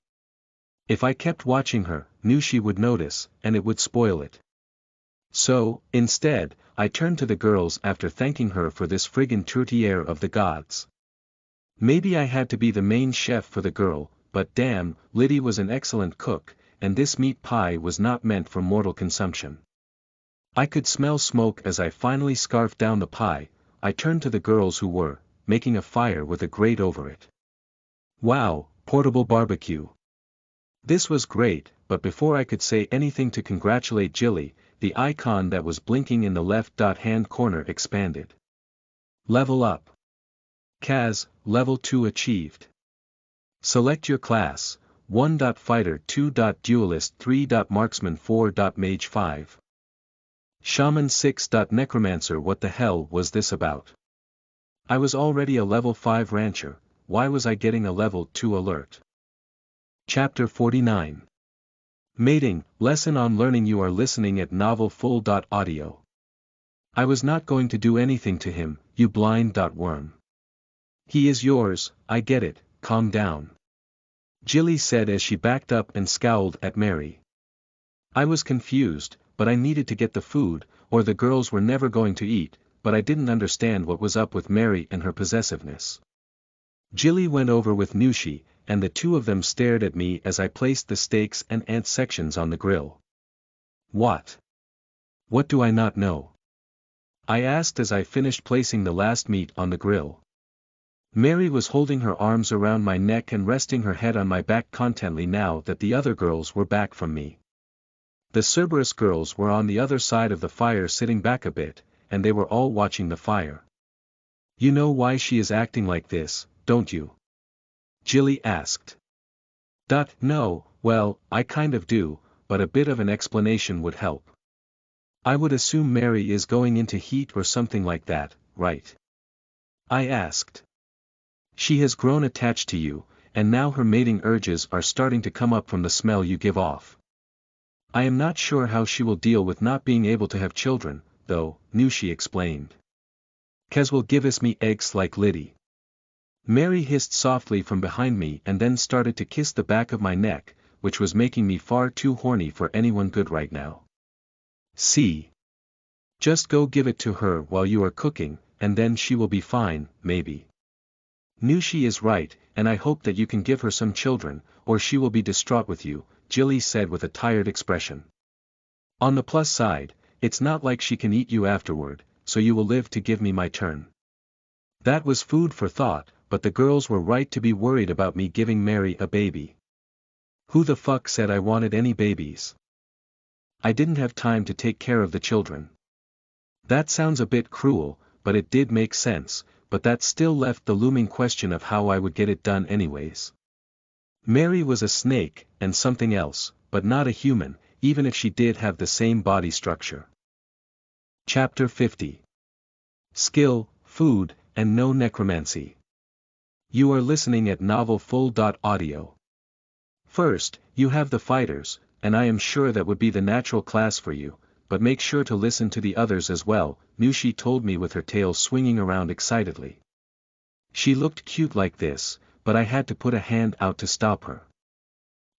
A: If I kept watching her, Nushi would notice, and it would spoil it. So, instead, I turned to the girls after thanking her for this friggin' tourtière of the gods. Maybe I had to be the main chef for the girl, but damn, Liddy was an excellent cook, and this meat pie was not meant for mortal consumption. I could smell smoke as I finally scarfed down the pie. I turned to the girls who were making a fire with a grate over it. Wow, portable barbecue. This was great, but before I could say anything to congratulate Jilly, the icon that was blinking in the left-hand corner expanded. Level up. Kaz, level 2 achieved. Select your class, 1. Fighter, 2. Duelist, 3. Marksman, 4. Mage, 5. Shaman, 6. Necromancer. What the hell was this about? I was already a level 5 rancher, why was I getting a level 2 alert? Chapter 49. Mating, Lesson on Learning. You are listening at novelfull.audio. I was not going to do anything to him, you blind worm. He is yours, I get it, calm down. Jilly said as she backed up and scowled at Mary. I was confused, but I needed to get the food, or the girls were never going to eat, but I didn't understand what was up with Mary and her possessiveness. Jilly went over with Nushi, and the two of them stared at me as I placed the steaks and ant sections on the grill. What? What do I not know? I asked as I finished placing the last meat on the grill. Mary was holding her arms around my neck and resting her head on my back contently now that the other girls were back from me. The Cerberus girls were on the other side of the fire sitting back a bit, and they were all watching the fire. You know why she is acting like this, don't you? Jilly asked. No, well, I kind of do, but a bit of an explanation would help. I would assume Mary is going into heat or something like that, right? I asked. She has grown attached to you, and now her mating urges are starting to come up from the smell you give off. I am not sure how she will deal with not being able to have children, though, Nushi explained. Kaz will give us me eggs like Liddy. Mary hissed softly from behind me and then started to kiss the back of my neck, which was making me far too horny for anyone good right now. See? Just go give it to her while you are cooking, and then she will be fine, maybe. Nushi is right, and I hope that you can give her some children, or she will be distraught with you, Jilly said with a tired expression. On the plus side, it's not like she can eat you afterward, so you will live to give me my turn. That was food for thought, but the girls were right to be worried about me giving Mary a baby. Who the fuck said I wanted any babies? I didn't have time to take care of the children. That sounds a bit cruel, but it did make sense, but that still left the looming question of how I would get it done anyways. Mary was a snake, and something else, but not a human, even if she did have the same body structure. Chapter 50. Skill, Food, and No Necromancy. You are listening at novelfull.audio. First, you have the fighters, and I am sure that would be the natural class for you, but make sure to listen to the others as well, Nushi told me with her tail swinging around excitedly. She looked cute like this, but I had to put a hand out to stop her.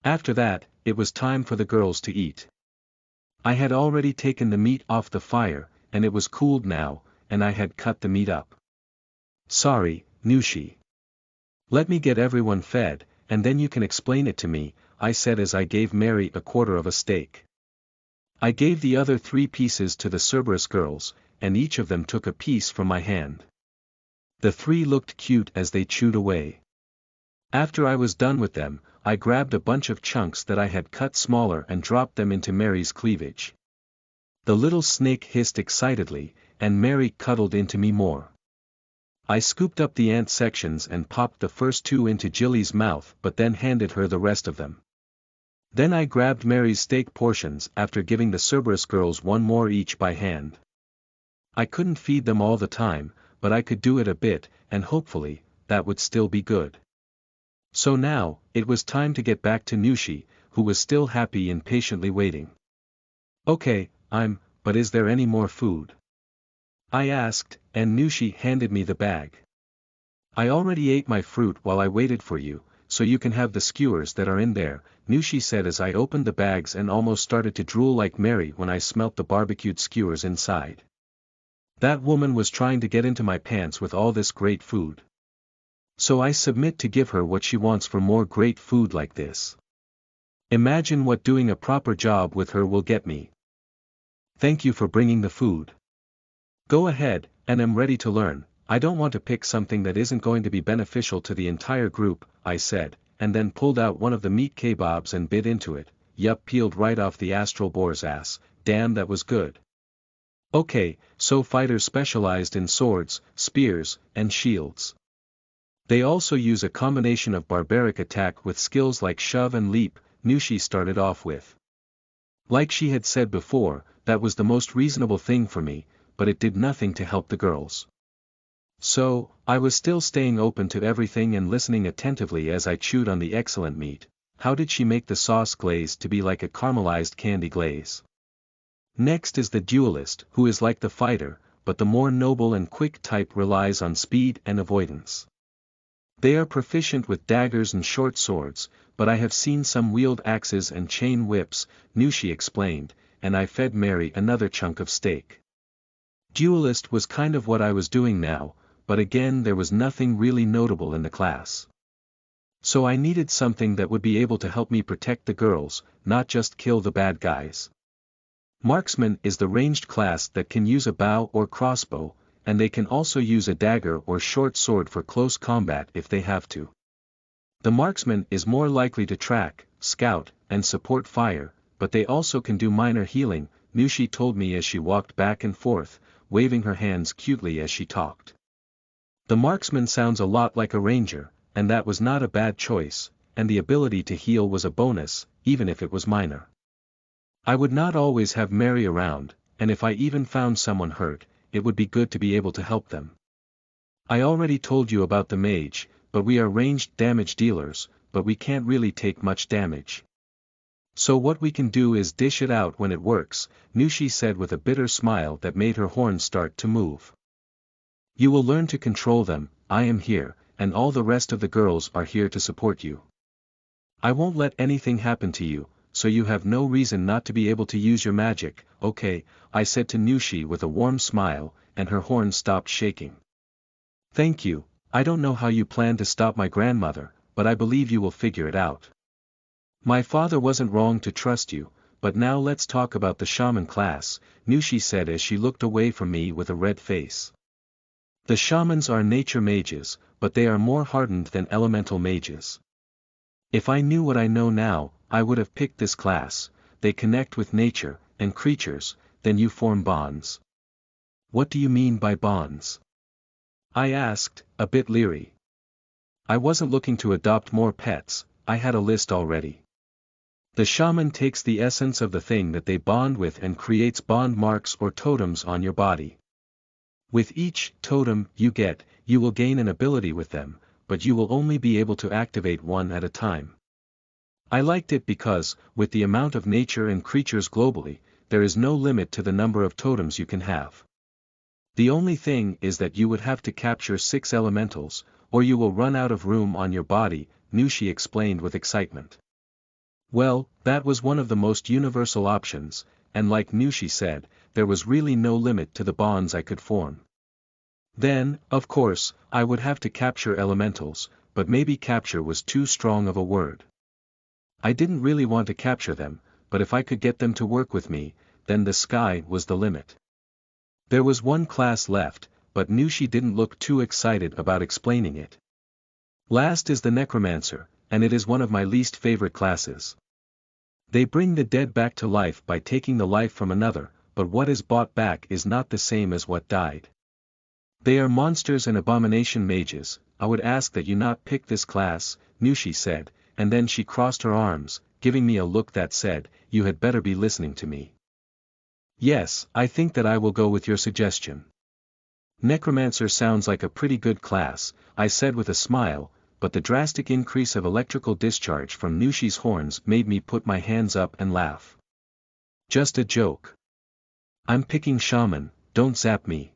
A: After that, it was time for the girls to eat. I had already taken the meat off the fire, and it was cooled now, and I had cut the meat up. Sorry, Nushi. Let me get everyone fed, and then you can explain it to me, I said as I gave Mary a quarter of a steak. I gave the other 3 pieces to the Cerberus girls, and each of them took a piece from my hand. The 3 looked cute as they chewed away. After I was done with them, I grabbed a bunch of chunks that I had cut smaller and dropped them into Mary's cleavage. The little snake hissed excitedly, and Mary cuddled into me more. I scooped up the ant sections and popped the first two into Jilly's mouth but then handed her the rest of them. Then I grabbed Mary's steak portions after giving the Cerberus girls one more each by hand. I couldn't feed them all the time, but I could do it a bit, and hopefully, that would still be good. So now, it was time to get back to Nushi, who was still happy and patiently waiting. Okay, but is there any more food? I asked, and Nushi handed me the bag. I already ate my fruit while I waited for you, so you can have the skewers that are in there, Nushi said as I opened the bags and almost started to drool like Mary when I smelt the barbecued skewers inside. That woman was trying to get into my pants with all this great food. So I submit to give her what she wants for more great food like this. Imagine what doing a proper job with her will get me. Thank you for bringing the food. Go ahead, and I'm ready to learn. I don't want to pick something that isn't going to be beneficial to the entire group, I said, and then pulled out one of the meat kebabs and bit into it. Yup, peeled right off the astral boar's ass. Damn, that was good. Okay, so fighters specialized in swords, spears, and shields. They also use a combination of barbaric attack with skills like shove and leap, Nushi started off with. Like she had said before, that was the most reasonable thing for me, but it did nothing to help the girls. So, I was still staying open to everything and listening attentively as I chewed on the excellent meat. How did she make the sauce glaze to be like a caramelized candy glaze? Next is the duelist, who is like the fighter, but the more noble and quick type relies on speed and avoidance. They are proficient with daggers and short swords, but I have seen some wield axes and chain whips, Nushi explained, and I fed Mary another chunk of steak. Duelist was kind of what I was doing now, but again there was nothing really notable in the class. So I needed something that would be able to help me protect the girls, not just kill the bad guys. Marksman is the ranged class that can use a bow or crossbow, and they can also use a dagger or short sword for close combat if they have to. The marksman is more likely to track, scout, and support fire, but they also can do minor healing, Nushi told me as she walked back and forth, waving her hands cutely as she talked. The marksman sounds a lot like a ranger, and that was not a bad choice, and the ability to heal was a bonus, even if it was minor. I would not always have Mary around, and if I even found someone hurt, it would be good to be able to help them. I already told you about the mage, but we are ranged damage dealers, but we can't really take much damage. So what we can do is dish it out when it works, Nushi said with a bitter smile that made her horns start to move. You will learn to control them, I am here, and all the rest of the girls are here to support you. I won't let anything happen to you, so you have no reason not to be able to use your magic, okay, I said to Nushi with a warm smile, and her horns stopped shaking. Thank you, I don't know how you plan to stop my grandmother, but I believe you will figure it out. My father wasn't wrong to trust you, but now let's talk about the shaman class, Nushi said as she looked away from me with a red face. The shamans are nature mages, but they are more hardened than elemental mages. If I knew what I know now, I would have picked this class. They connect with nature, and creatures, then you form bonds. What do you mean by bonds? I asked, a bit leery. I wasn't looking to adopt more pets, I had a list already. The shaman takes the essence of the thing that they bond with and creates bond marks or totems on your body. With each totem you will gain an ability with them, but you will only be able to activate one at a time. I liked it because, with the amount of nature and creatures globally, there is no limit to the number of totems you can have. The only thing is that you would have to capture 6 elementals, or you will run out of room on your body, Nushi explained with excitement. Well, that was one of the most universal options, and like Nushi said, there was really no limit to the bonds I could form. Then, of course, I would have to capture elementals, but maybe capture was too strong of a word. I didn't really want to capture them, but if I could get them to work with me, then the sky was the limit. There was one class left, but Nushi didn't look too excited about explaining it. Last is the necromancer, and it is one of my least favorite classes. They bring the dead back to life by taking the life from another, but what is bought back is not the same as what died. They are monsters and abomination mages. I would ask that you not pick this class, Nushi said, and then she crossed her arms, giving me a look that said, you had better be listening to me. Yes, I think that I will go with your suggestion. Necromancer sounds like a pretty good class, I said with a smile, but the drastic increase of electrical discharge from Nushi's horns made me put my hands up and laugh. Just a joke. I'm picking shaman, don't zap me.